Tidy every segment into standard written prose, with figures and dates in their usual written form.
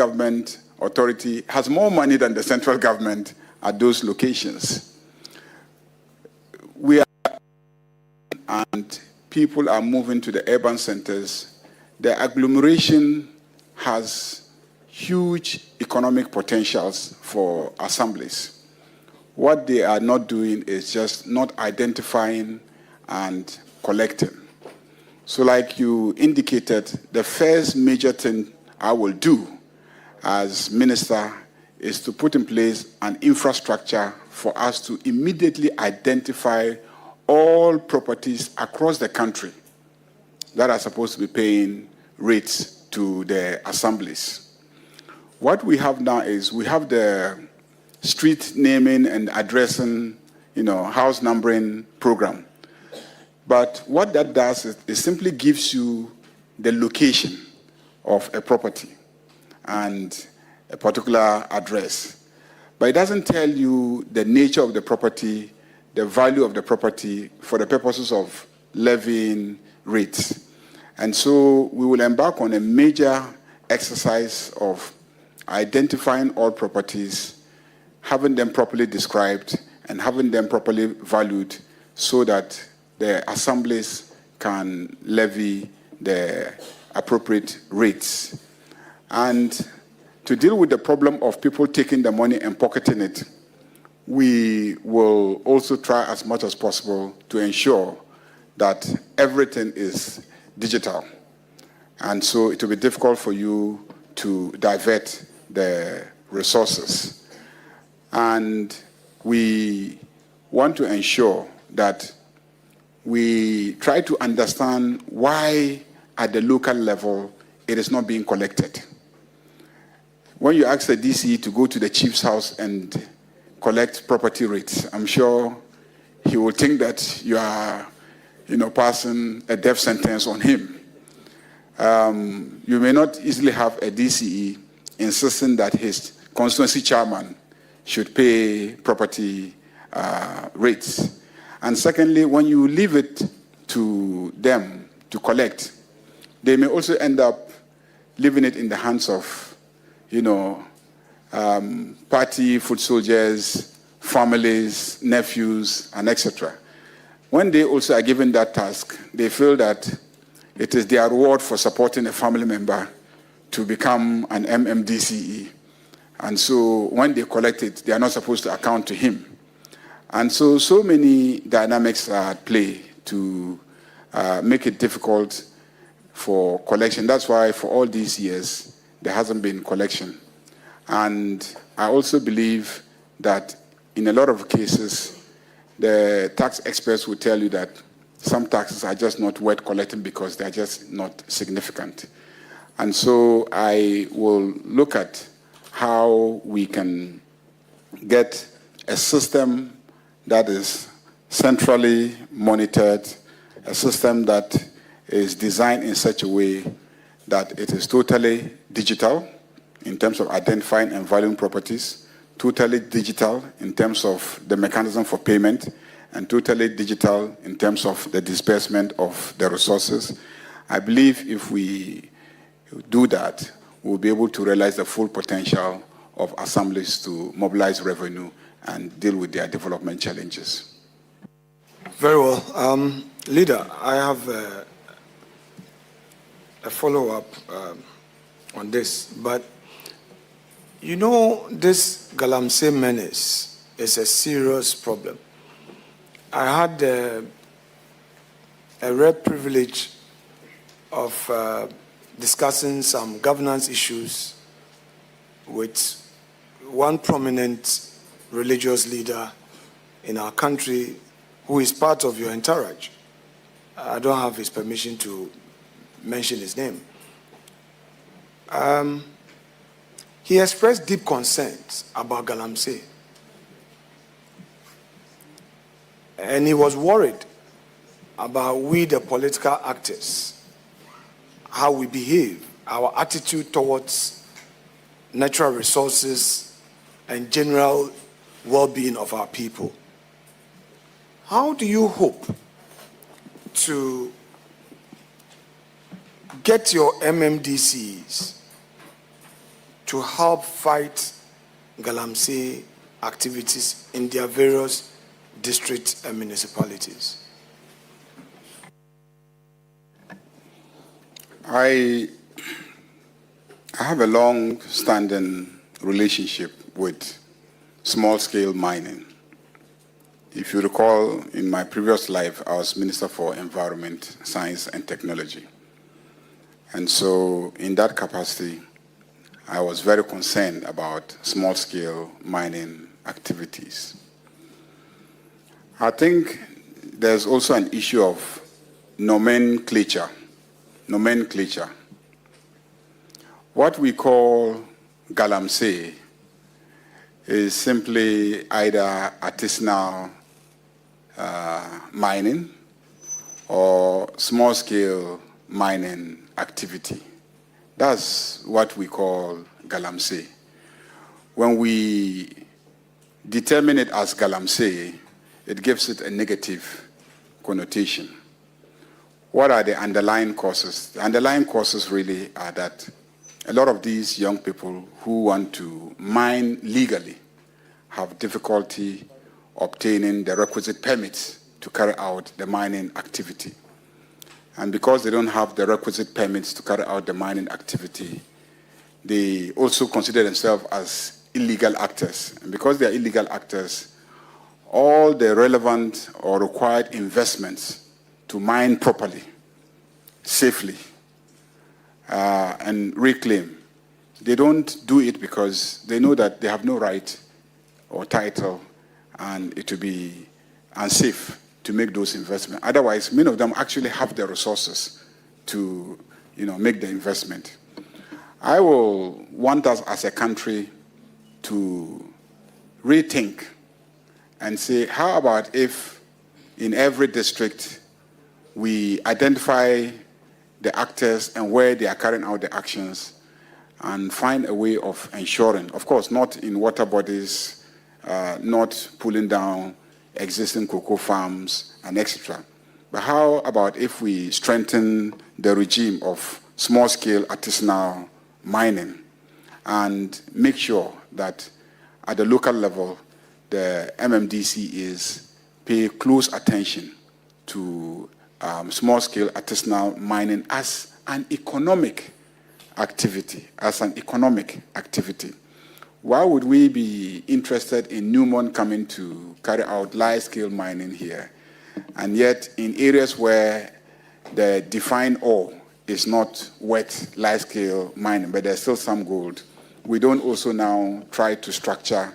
government authority has more money than the central government at those locations. And people are moving to the urban centers. The agglomeration has huge economic potentials for assemblies. What they are not doing is just not identifying and collecting. So like you indicated, the first major thing I will do as minister is to put in place an infrastructure for us to immediately identify all properties across the country that are supposed to be paying rates to the assemblies. What we have now is we have the street naming and addressing, house numbering program. But what that does is it simply gives you the location of a property and a particular address. But it doesn't tell you the nature of the property, the value of the property for the purposes of levying rates. And so we will embark on a major exercise of identifying all properties, having them properly described, and having them properly valued so that the assemblies can levy the appropriate rates. And to deal with the problem of people taking the money and pocketing it, we will also try as much as possible to ensure that everything is digital. And so it will be difficult for you to divert the resources. And we want to ensure that we try to understand why at the local level it is not being collected. When you ask the DCE to go to the chief's house and collect property rates, I'm sure he will think that you are, passing a death sentence on him. You may not easily have a DCE insisting that his constituency chairman should pay property rates. And secondly, when you leave it to them to collect, they may also end up leaving it in the hands of, party foot soldiers, families, nephews, and etc. When they also are given that task, they feel that it is their reward for supporting a family member to become an MMDCE. And so when they collect it, they are not supposed to account to him. And so many dynamics are at play to make it difficult for collection. That's why for all these years, there hasn't been collection. And I also believe that in a lot of cases, the tax experts will tell you that some taxes are just not worth collecting because they're just not significant. And so I will look at how we can get a system that is centrally monitored, a system that is designed in such a way that it is totally digital in terms of identifying and valuing properties, totally digital in terms of the mechanism for payment, and totally digital in terms of the disbursement of the resources. I believe if we do that, we'll be able to realize the full potential of assemblies to mobilize revenue and deal with their development challenges. Very well. Leader, I have a follow-up on this, but this Galamsey menace is a serious problem. I had a rare privilege of discussing some governance issues with one prominent religious leader in our country who is part of your entourage. I don't have his permission to mention his name. He expressed deep concerns about Galamsey. And he was worried about we, the political actors, how we behave, our attitude towards natural resources and general well-being of our people. How do you hope to get your MMDCs to help fight galamsey activities in their various districts and municipalities? I have a long-standing relationship with small-scale mining. If you recall, in my previous life, I was Minister for Environment, Science, and Technology. And so in that capacity, I was very concerned about small-scale mining activities. I think there's also an issue of nomenclature. What we call galamsey is simply either artisanal mining or small-scale mining activity. That's what we call galamsey. When we determine it as galamsey, it gives it a negative connotation. What are the underlying causes? The underlying causes really are that a lot of these young people who want to mine legally have difficulty obtaining the requisite permits to carry out the mining activity. And because they don't have the requisite permits to carry out the mining activity, they also consider themselves as illegal actors. And because they are illegal actors, all the relevant or required investments to mine properly, safely, and reclaim, they don't do it because they know that they have no right or title and it will be unsafe to make those investments. Otherwise, many of them actually have the resources to make the investment. I will want us as a country to rethink and say, how about if in every district we identify the actors and where they are carrying out the actions and find a way of ensuring, of course, not in water bodies, not pulling down existing cocoa farms and etc. But how about if we strengthen the regime of small-scale artisanal mining and make sure that at the local level, the MMDCs pay close attention to small-scale artisanal mining as an economic activity, Why would we be interested in Newmont coming to carry out large-scale mining here, and yet in areas where the defined ore is not worth large-scale mining, but there's still some gold, we don't also now try to structure,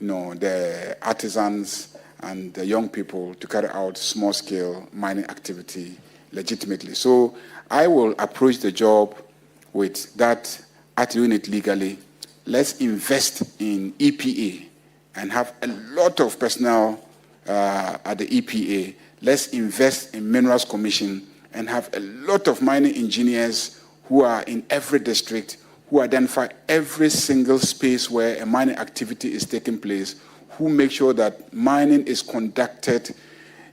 the artisans and the young people to carry out small-scale mining activity legitimately. So I will approach the job with that doing it legally. Let's invest in EPA and have a lot of personnel at the EPA. Let's invest in Minerals Commission and have a lot of mining engineers who are in every district, who identify every single space where a mining activity is taking place, who make sure that mining is conducted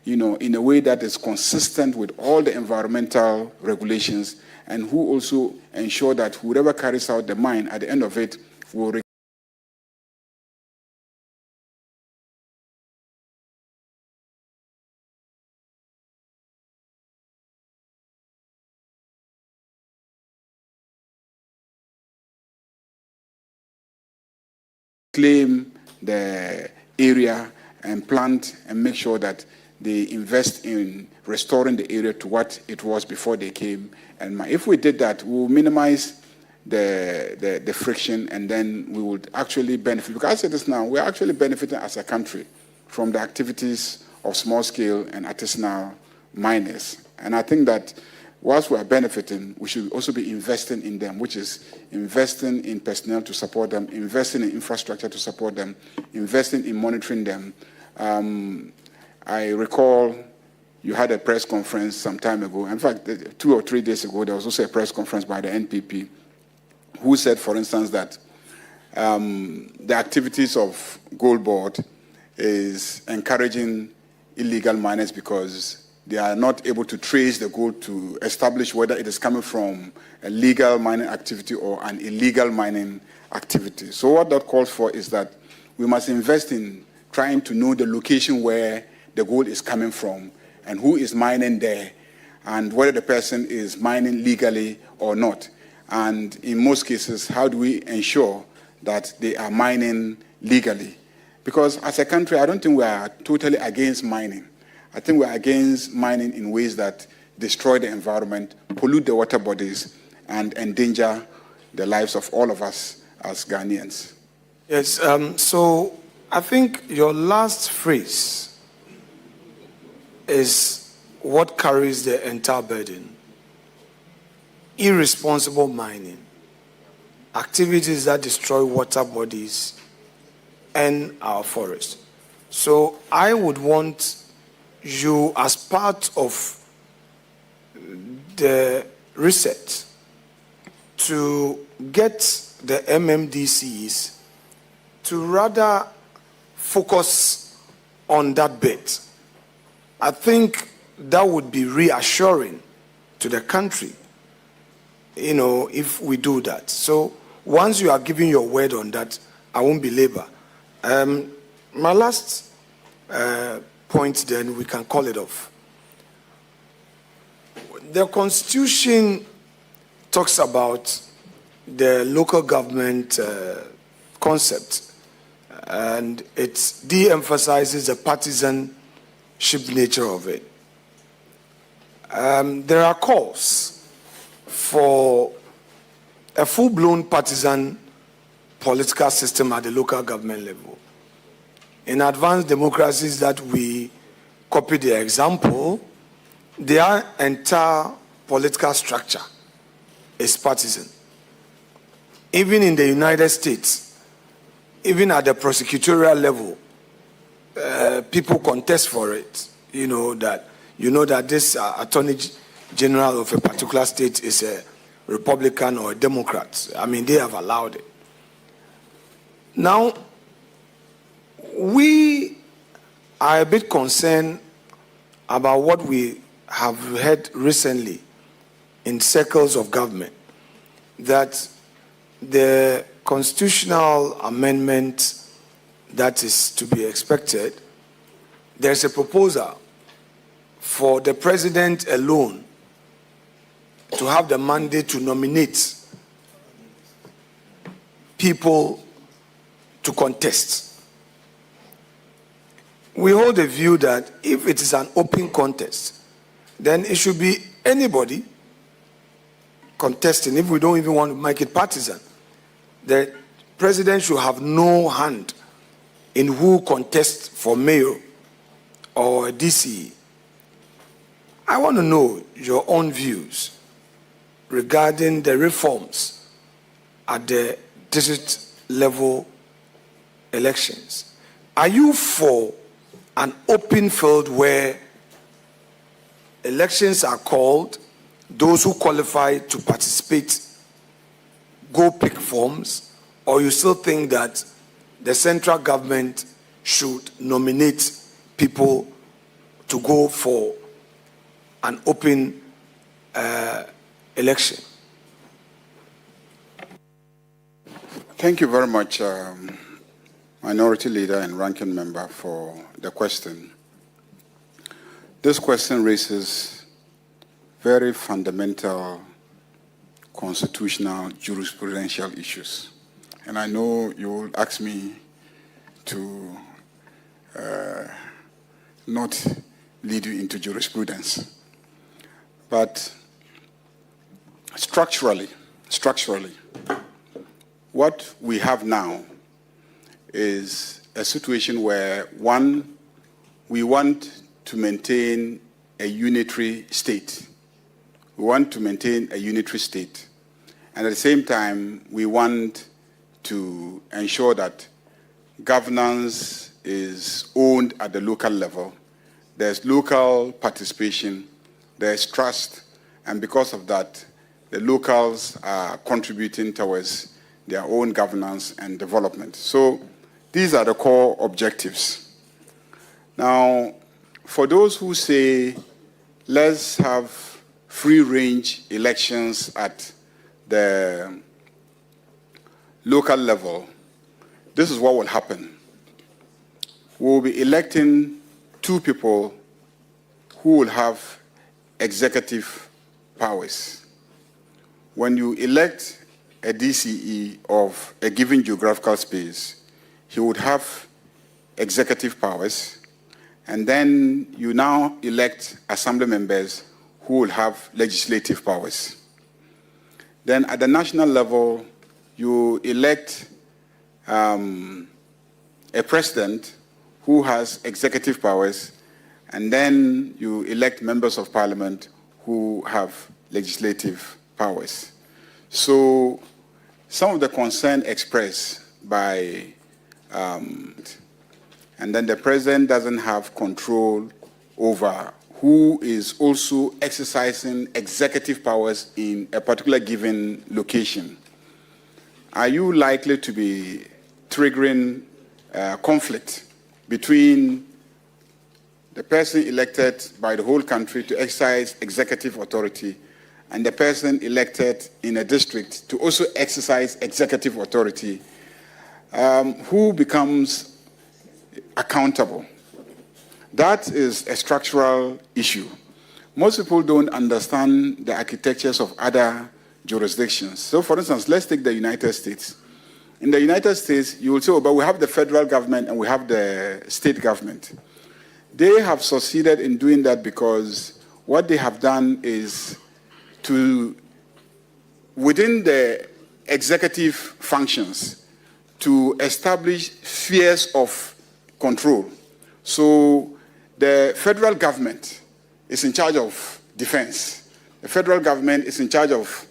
in a way that is consistent with all the environmental regulations, and who also ensure that whoever carries out the mine, at the end of it, will reclaim the area and plant and make sure that they invest in restoring the area to what it was before they came. And if we did that, we'll minimize the friction, and then we would actually benefit. Because I say this now, we're actually benefiting as a country from the activities of small-scale and artisanal miners. And I think that whilst we are benefiting, we should also be investing in them, which is investing in personnel to support them, investing in infrastructure to support them, investing in monitoring them. I recall you had a press conference some time ago. In fact, 2 or 3 days ago, there was also a press conference by the NPP who said, for instance, that the activities of Gold Board is encouraging illegal miners because they are not able to trace the gold to establish whether it is coming from a legal mining activity or an illegal mining activity. So what that calls for is that we must invest in trying to know the location where the gold is coming from and who is mining there and whether the person is mining legally or not. And in most cases, how do we ensure that they are mining legally? Because as a country, I don't think we are totally against mining. I think we are against mining in ways that destroy the environment, pollute the water bodies, and endanger the lives of all of us as Ghanaians. Yes, so I think your last phrase is what carries the entire burden. Irresponsible mining, activities that destroy water bodies and our forests. So I would want you, as part of the research, to get the MMDCs to rather focus on that bit. I think that would be reassuring to the country, if we do that. So once you are giving your word on that, I won't belabor. My last point, then we can call it off. The Constitution talks about the local government concept, and it de-emphasizes the partisanship nature of it. There are calls for a full-blown partisan political system at the local government level. In advanced democracies that we copy the example, their entire political structure is partisan. Even in the United States, even at the prosecutorial level, people contest for it. That this attorney general of a particular state is a Republican or a Democrat. I mean, they have allowed it. Now, we are a bit concerned about what we have heard recently in circles of government, that the constitutional amendment that is to be expected, there's a proposal for the president alone to have the mandate to nominate people to contest. We hold a view that if it is an open contest, then it should be anybody contesting. If we don't even want to make it partisan, the president should have no hand in who contests for mayor or DCE. I want to know your own views regarding the reforms at the district level elections. Are you for an open field where elections are called, those who qualify to participate go pick forms, or you still think that the central government should nominate people to go for an open election? Thank you very much, Minority Leader and Ranking Member, for the question. This question raises very fundamental constitutional jurisprudential issues. And I know you will ask me to not lead you into jurisprudence. But structurally, what we have now is a situation where, one, we want to maintain a unitary state. We want to maintain a unitary state. And at the same time, we want to ensure that governance is owned at the local level. There's local participation, there's trust, and because of that, the locals are contributing towards their own governance and development. So these are the core objectives. Now, for those who say let's have free-range elections at the local level, this is what will happen. We'll be electing 2 people who will have executive powers. When you elect a DCE of a given geographical space, he would have executive powers, and then you now elect assembly members who will have legislative powers. Then at the national level, you elect a president who has executive powers, and then you elect members of parliament who have legislative powers. So some of the concern expressed by, and then the president doesn't have control over who is also exercising executive powers in a particular given location. Are you likely to be triggering conflict between the person elected by the whole country to exercise executive authority and the person elected in a district to also exercise executive authority? Who becomes accountable? That is a structural issue. Most people don't understand the architectures of other jurisdictions. So, for instance, let's take the United States. In the United States, you will say, oh, but we have the federal government and we have the state government. They have succeeded in doing that because what they have done is to, within the executive functions, to establish spheres of control. So the federal government is in charge of defense. The federal government is in charge of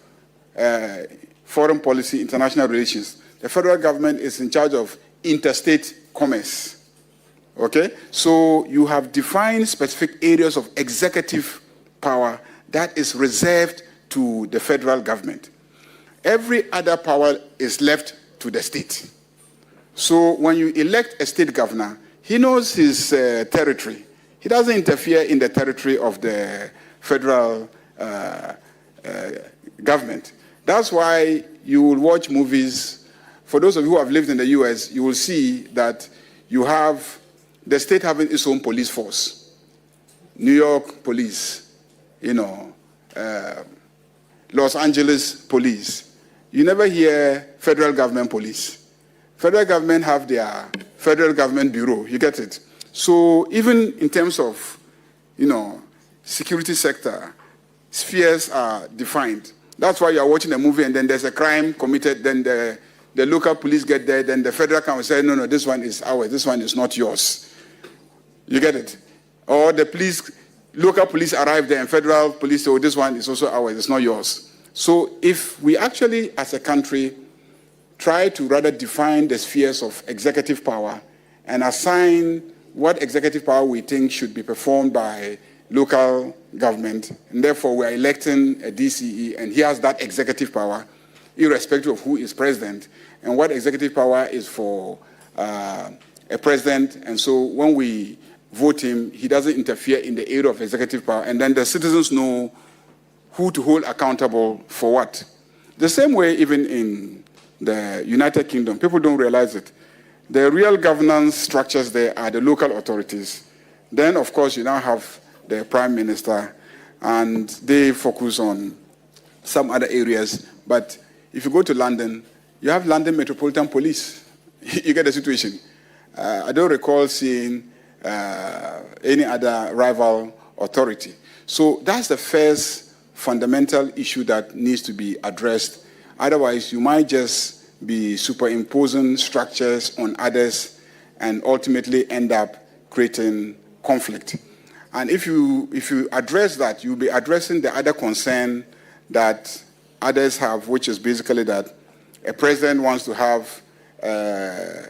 foreign policy, international relations. The federal government is in charge of interstate commerce. Okay? So you have defined specific areas of executive power that is reserved to the federal government. Every other power is left to the state. So when you elect a state governor, he knows his territory. He doesn't interfere in the territory of the federal government. That's why you will watch movies. For those of you who have lived in the US, you will see that you have the state having its own police force. New York police, Los Angeles police. You never hear federal government police. Federal government have their federal government bureau, you get it? So even in terms of, security sector, spheres are defined. That's why you are watching a movie and then there's a crime committed, then the local police get there, then the federal council say, no, this one is ours, this one is not yours. You get it? Or the local police arrive there and federal police say, oh, this one is also ours, it's not yours. So if we actually, as a country, try to rather define the spheres of executive power and assign what executive power we think should be performed by local government, and therefore we are electing a DCE, and he has that executive power, irrespective of who is president, and what executive power is for a president, and so when we vote him, he doesn't interfere in the area of executive power, and then the citizens know who to hold accountable for what. The same way even in the United Kingdom, people don't realize it. The real governance structures there are the local authorities. Then, of course, you now have the Prime Minister, and they focus on some other areas. But if you go to London, you have London Metropolitan Police. You get the situation. I don't recall seeing any other rival authority. So that's the first fundamental issue that needs to be addressed. Otherwise, you might just be superimposing structures on others and ultimately end up creating conflict. And if you address that, you'll be addressing the other concern that others have, which is basically that a president wants to have a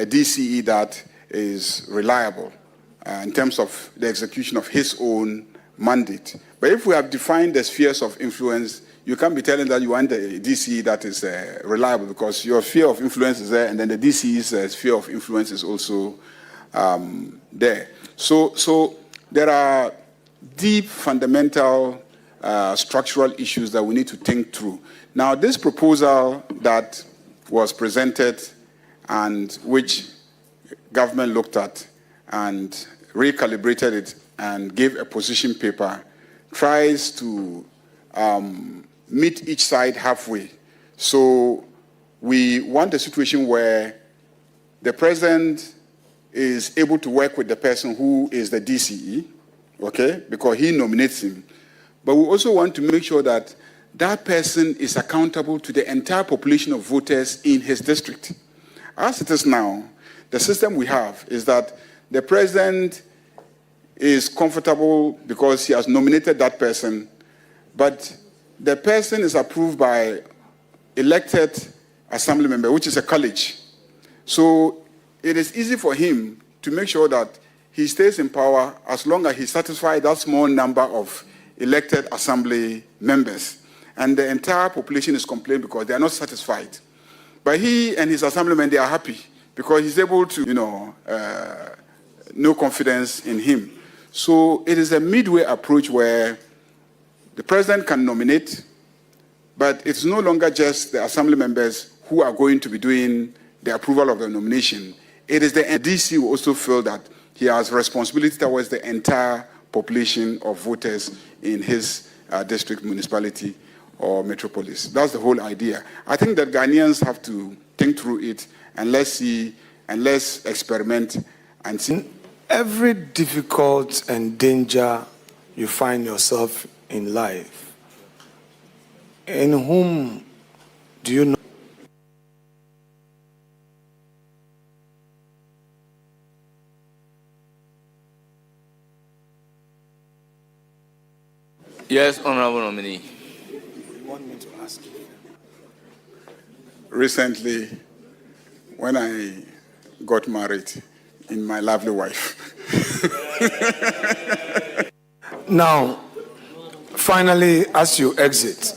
DCE that is reliable in terms of the execution of his own mandate. But if we have defined the spheres of influence, you can't be telling that you want a DCE that is reliable, because your sphere of influence is there, and then the DCE's sphere of influence is also there. So there are deep, fundamental, structural issues that we need to think through. Now, this proposal that was presented and which government looked at and recalibrated it and gave a position paper tries to meet each side halfway. So we want a situation where the president is able to work with the person who is the DCE, okay, because he nominates him. But we also want to make sure that that person is accountable to the entire population of voters in his district. As it is now, the system we have is that the president is comfortable because he has nominated that person, but the person is approved by elected assembly member, which is a college. So it is easy for him to make sure that he stays in power as long as he satisfies that small number of elected assembly members. And the entire population is complaining because they are not satisfied. But he and his assemblymen, they are happy because he's able to, no confidence in him. So it is a midway approach where the president can nominate, but it's no longer just the assembly members who are going to be doing the approval of the nomination. It is the DC who also feel that he has responsibility towards the entire population of voters in his district, municipality, or metropolis. That's the whole idea. I think that Ghanaians have to think through it and let's see and let's experiment and see. In every difficult and danger you find yourself in life, in whom do you know? Yes, Honorable Nominee. You want me to ask you? Recently, when I got married in my lovely wife. Now, finally, as you exit,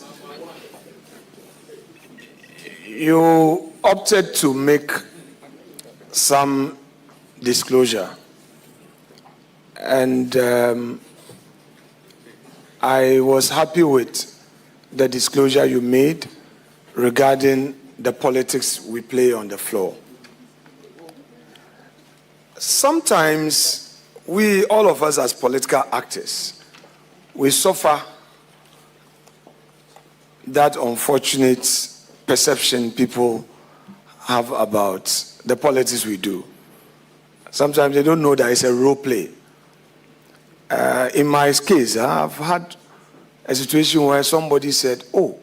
you opted to make some disclosure. And I was happy with the disclosure you made regarding the politics we play on the floor. Sometimes we, all of us as political actors, we suffer that unfortunate perception people have about the politics we do. Sometimes they don't know that it's a role play. In my case, I've had a situation where somebody said, "Oh,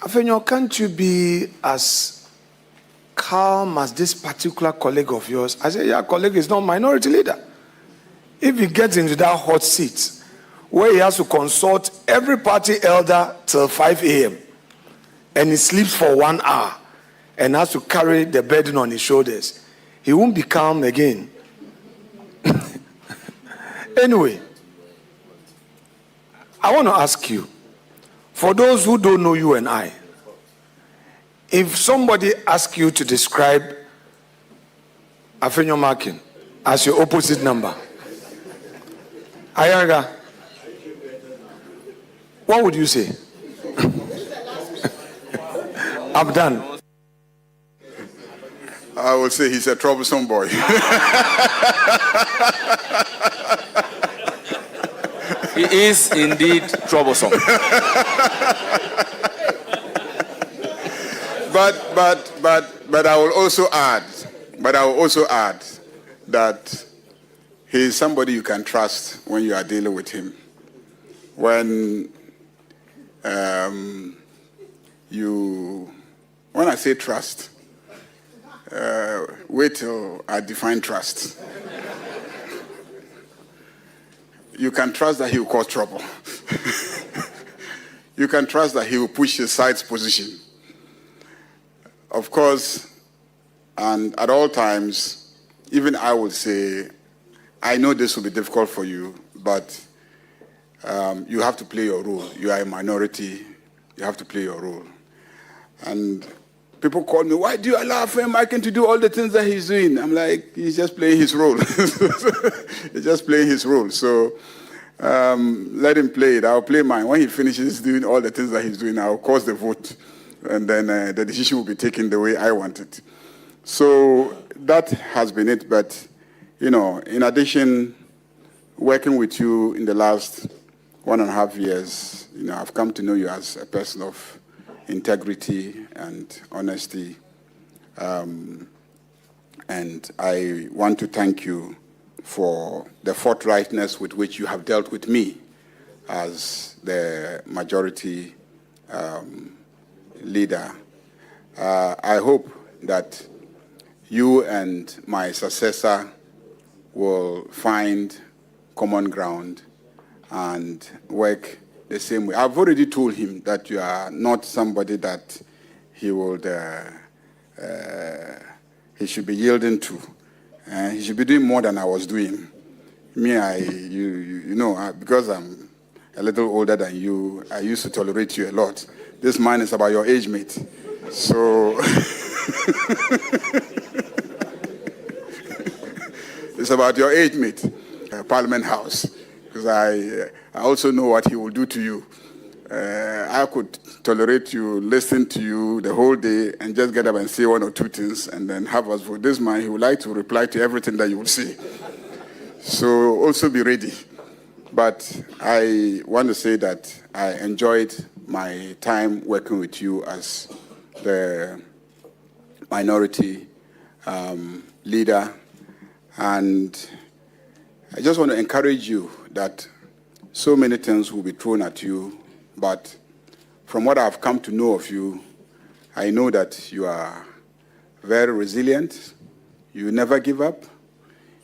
Afenyo, can't you be as calm as this particular colleague of yours?" I said, "Yeah, colleague is not minority leader. If he gets into that hot seat where he has to consult every party elder till 5 a.m. and he sleeps for 1 hour and has to carry the burden on his shoulders, he won't be calm again." Anyway, I want to ask you, for those who don't know you and I, if somebody asks you to describe Afenyo Markin as your opposite number, Ayariga, what would you say? I'm done. I would say he's a troublesome boy. He is indeed troublesome. But I will also add that he is somebody you can trust when you are dealing with him. When I say trust, wait till I define trust. You can trust that he will cause trouble. You can trust that he will push his side's position. Of course, and at all times, even I would say, I know this will be difficult for you, but you have to play your role. You are a minority. You have to play your role. And people call me, "Why do you allow Markin to do all the things that he's doing?" I'm like, he's just playing his role. He's just playing his role. So Let him play it. I'll play mine. When he finishes doing all the things that he's doing, I'll cause the vote. And then the decision will be taken the way I want it. So that has been it. But, you know, in addition, working with you in the last 1.5 years, you know, I've come to know you as a person of integrity and honesty. And I want to thank you for the forthrightness with which you have dealt with me as the majority leader. I hope that you and my successor will find common ground and work the same way. I've already told him that you are not somebody that he would he should be yielding to. He should be doing more than I was doing. Me, you know, because I'm a little older than you, I used to tolerate you a lot. This man is about your age mate. So it's about your age mate, Parliament House, because I also know what he will do to you. I could tolerate you, listen to you the whole day, and just get up and say one or two things, and then have us vote. This man, he would like to reply to everything that you will say. So also be ready. But I want to say that I enjoyed my time working with you as the minority leader, and I just want to encourage you that so many things will be thrown at you, but from what I've come to know of you, I know that you are very resilient. You never give up.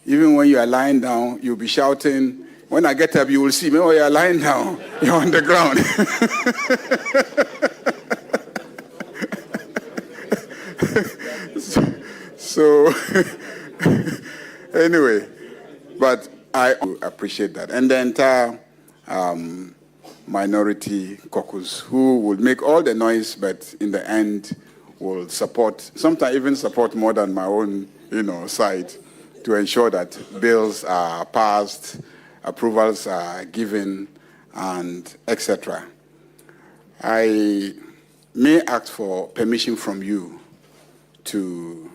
Even when you are lying down, you'll be shouting. When I get up, you will see me. Oh, you're lying down. You're on the ground. so anyway, but I appreciate that. And the entire minority caucus, who will make all the noise, but in the end will support, sometimes even support more than my own, you know, side, to ensure that bills are passed, approvals are given, and etc. I may ask for permission from you to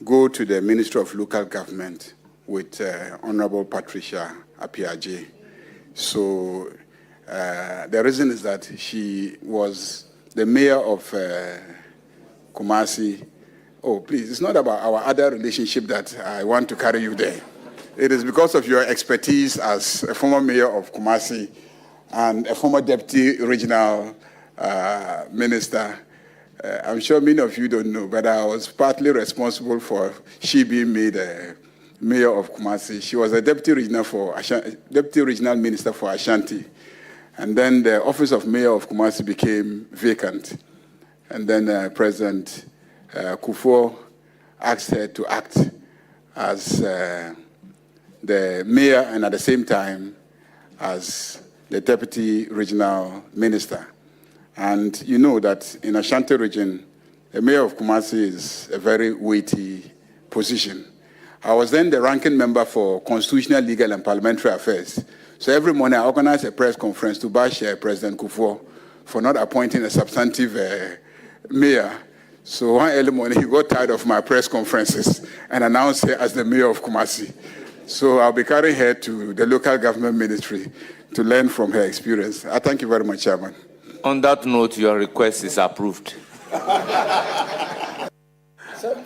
go to the Ministry of Local Government with Honorable Patricia Apiaje. So the reason is that she was the mayor of Kumasi. Oh, please, it's not about our other relationship that I want to carry you there. It is because of your expertise as a former mayor of Kumasi and a former deputy regional minister. I'm sure many of you don't know, but I was partly responsible for she being made mayor of Kumasi. She was a deputy regional minister for Ashanti. And then the office of mayor of Kumasi became vacant. And then President Kufuor asked her to act as the mayor and at the same time as the deputy regional minister. And you know that in Ashanti region, the mayor of Kumasi is a very weighty position. I was then the ranking member for Constitutional, Legal, and Parliamentary Affairs. So every morning I organized a press conference to bash President Kufuor for not appointing a substantive mayor. So one early morning he got tired of my press conferences and announced her as the mayor of Kumasi. So I'll be carrying her to the local government ministry to learn from her experience. I thank you very much, Chairman. On that note, your request is approved.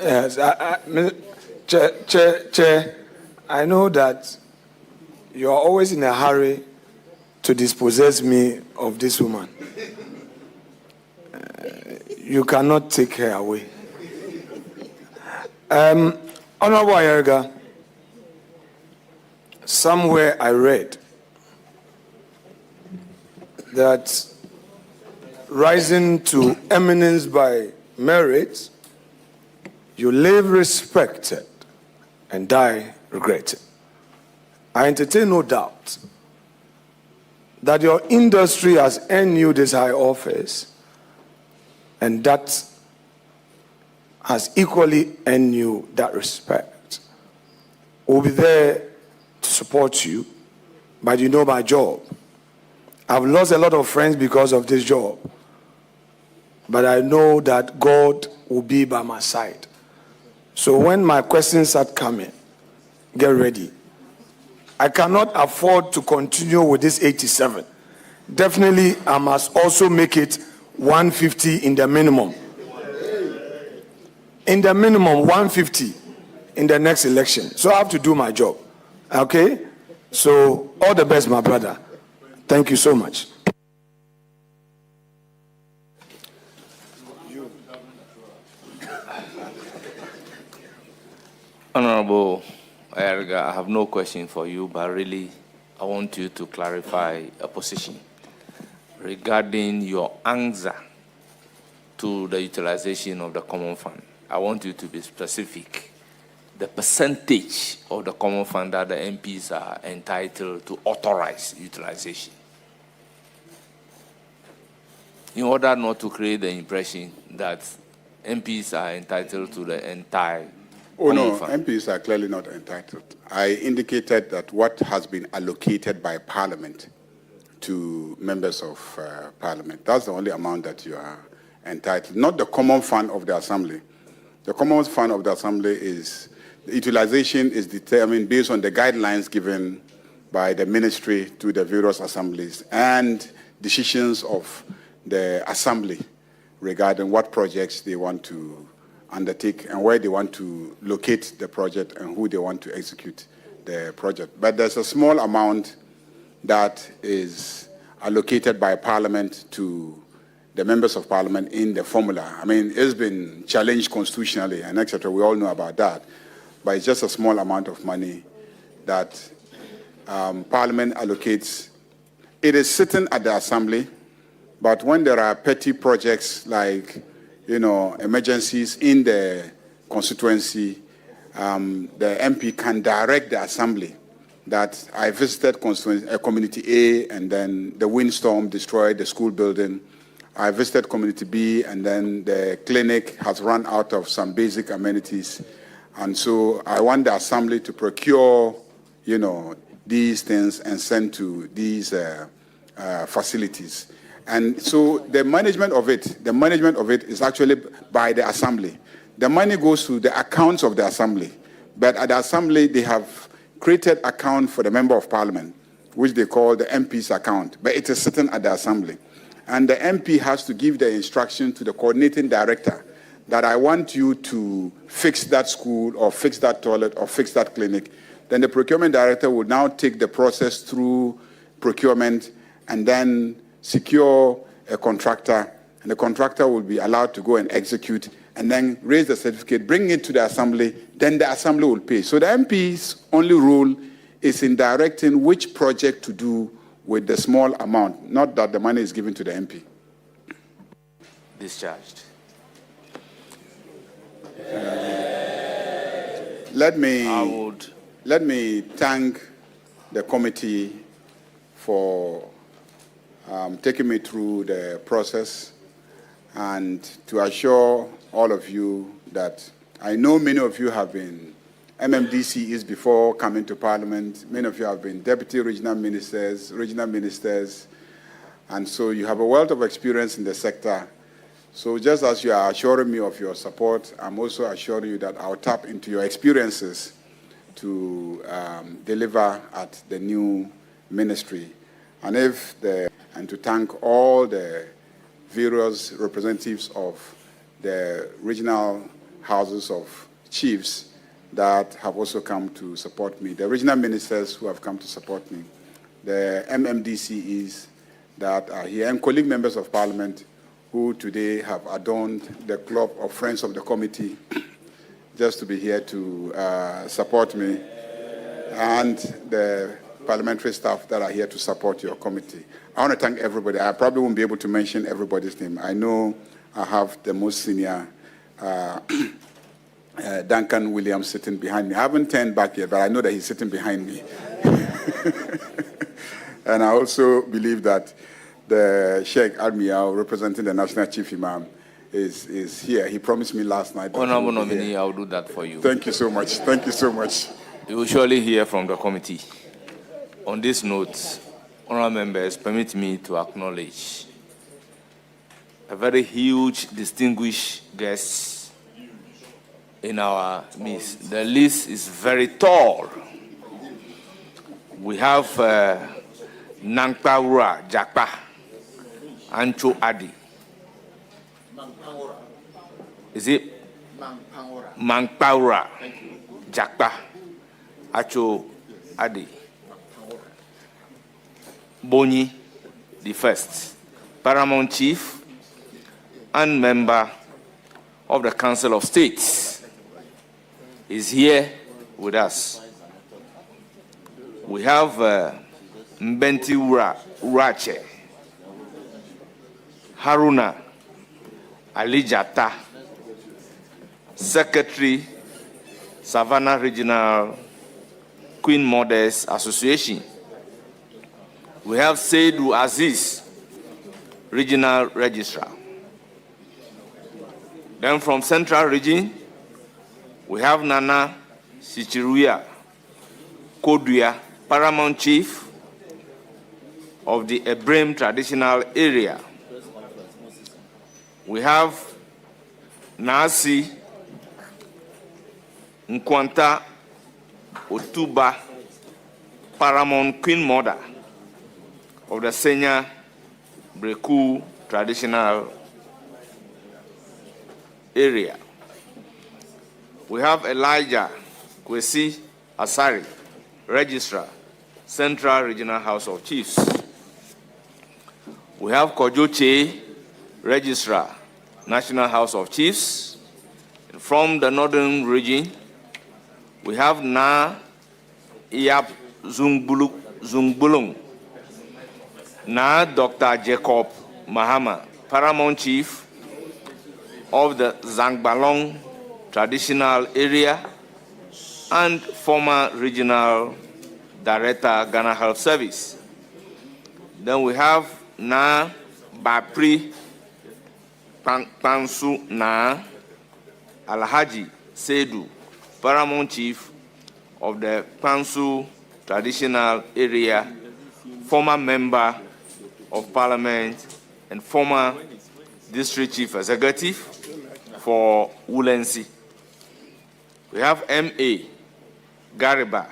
Yes, Chair, I know that you are always in a hurry to dispossess me of this woman. You cannot take her away. Honorable Ayariga, somewhere I read that rising to eminence by merit, you live respected and die regretted. I entertain no doubt that your industry has earned you this high office, and that has equally earned you that respect. We'll be there to support you but you know my job. I've lost a lot of friends because of this job, but I know that God will be by my side. So when my questions start coming, get ready. I cannot afford to continue with this 87. Definitely, I must also make it 150 in the minimum. In the minimum, 150 in the next election. So I have to do my job. Okay? So all the best, my brother. Thank you so much. Honorable Ayariga, I have no question for you, but really I want you to clarify a position regarding your answer to the utilization of the common fund. I want you to be specific. The percentage of the common fund that the MPs are entitled to authorize utilization, in order not to create the impression that MPs are entitled to the entire common fund. MPs are clearly not entitled. I indicated that what has been allocated by Parliament to members of Parliament, that's the only amount that you are entitled, not the common fund of the Assembly. The common fund of the Assembly is, the utilization is determined based on the guidelines given by the ministry to the various assemblies and decisions of the Assembly regarding what projects they want to undertake and where they want to locate the project and who they want to execute the project. But there's a small amount that is allocated by Parliament to the members of Parliament in the formula. I mean, it's been challenged constitutionally and etc. We all know about that. But it's just a small amount of money that Parliament allocates. It is sitting at the Assembly, but when there are petty projects like, emergencies in the constituency, the MP can direct the Assembly that I visited Community A and then the windstorm destroyed the school building. I visited Community B and then the clinic has run out of some basic amenities. And so I want the Assembly to procure, these things and send to these facilities. And so the management of it is actually by the Assembly. The money goes to the accounts of the Assembly. But at the Assembly, they have created account for the Member of Parliament, which they call the MP's account. But it is sitting at the Assembly. And the MP has to give the instruction to the coordinating director that I want you to fix that school or fix that toilet or fix that clinic. Then the procurement director will now take the process through procurement and then secure a contractor, and the contractor will be allowed to go and execute and then raise the certificate, bring it to the Assembly, then the Assembly will pay. So the MP's only role is in directing which project to do with the small amount, not that the money is given to the MP. Discharged. Let me thank the committee for taking me through the process and to assure all of you that I know many of you have been MMDCs before coming to Parliament. Many of you have been deputy regional ministers, and so you have a wealth of experience in the sector. So just as you are assuring me of your support, I'm also assuring you that I'll tap into your experiences to deliver at the new ministry. And to thank all the various representatives of the regional houses of chiefs that have also come to support me, the regional ministers who have come to support me, the MMDCEs that are here, and colleague members of Parliament who today have adorned the club of friends of the committee just to be here to support me, and the parliamentary staff that are here to support your committee. I want to thank everybody. I probably won't be able to mention everybody's name. I know I have the most senior Duncan Williams sitting behind me. I haven't turned back yet, but I know that he's sitting behind me. And I also believe that the Sheikh Admiral, representing the National Chief Imam, is here. He promised me last night. Honorable nominee, I'll do that for you. Thank you so much. Thank you so much. You will surely hear from the committee. on this note, honorable members, permit me to acknowledge a very huge, distinguished guest in our midst. The list is very tall. We have Nankpaura Jakpa, Ancho Adi. Is it? Mankpaura Jakpa, Ancho Adi. Boni, the first, Paramount Chief and member of the Council of States, is here with us. We have Mbenti Urache, Haruna Alijata, Secretary, Savannah Regional Queen Mothers Association. We have Seidu Aziz, Regional Registrar. Then from Central Region, we have Nana Sichiruya Koduya, Paramount Chief of the Ebrem Traditional Area. We have Nasi Nkwanta Otuba, Paramount Queen Mother of the Senya Breku Traditional Area. We have Elijah Kwesi Asari, Registrar, Central Regional House of Chiefs. We have Kojoche, Registrar, National House of Chiefs. From the Northern Region, we have Na Iyap Zungbulung, Na Dr. Jacob Mahama, Paramount Chief of the Zangbalong Traditional Area and former Regional Director, Ghana Health Service. Then we have Na Bapri Pansu Na Alhaji Seidu, Paramount Chief of the Pansu Traditional Area, former Member of Parliament and former District Chief Executive for Wulensi. We have M.A. Gariba,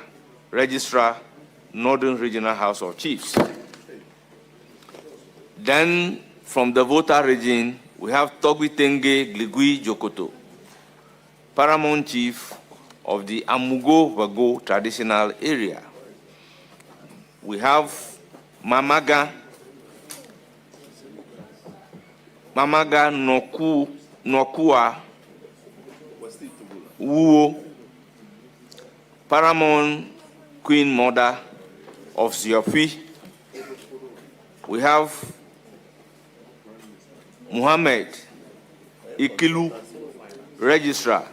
Registrar, Northern Regional House of Chiefs. Then from the Volta region, we have Togwitenge Gligui Jokoto, Paramount Chief of the Amugo Vago Traditional Area. We have Mamaga Nokua Wuo, Paramount Queen Mother of Siopui. We have Muhammad Ikilu, Registrar,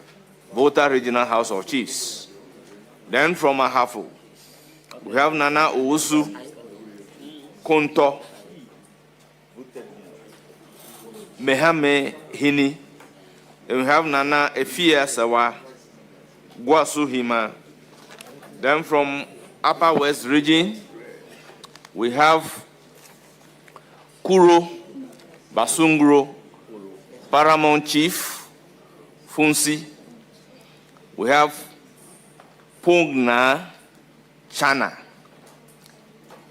Volta Regional House of Chiefs. Then from Ahafo, we have Nana Owusu Konto, Mehame Hini, and we have Nana Efia Sawa Gwasu Hima. Then from Upper West Region, we have Kuro Basungro, Paramount Chief Funsi. We have Pongna Chana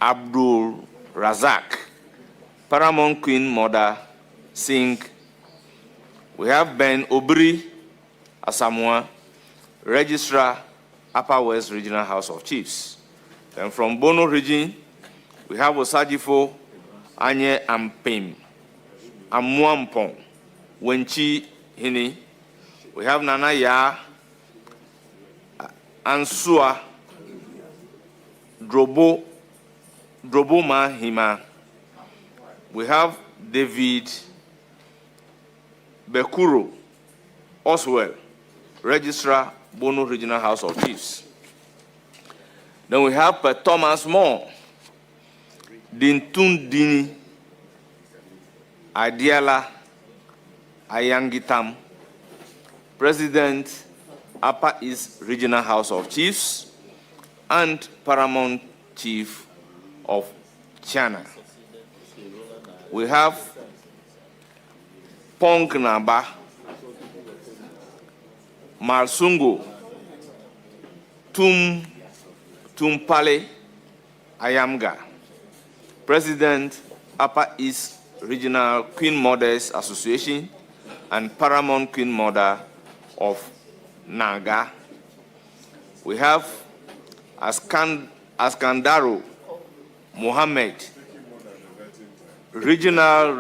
Abdul Razak, Paramount Queen Mother Singh. We have Ben Obri Asamoah, Registrar, Upper West Regional House of Chiefs. Then from Bono region, we have Osajifo Anye Ampim, Amuampong, Wenchi Hini. We have Nana Ya Ansua Droboma Hima. We have David Bekuro Oswell, Registrar, Bono Regional House of Chiefs. Then we have Thomas Moore, Dintundini Adiala Ayangitam, President, Upper East Regional House of Chiefs, and Paramount chief of China. We have Pong Naba, Malsungo, Tumpale Ayamga, President, Upper East Regional Queen Mothers Association and Paramount Queen Mother of Naga. We have Askandaro Mohammed, Regional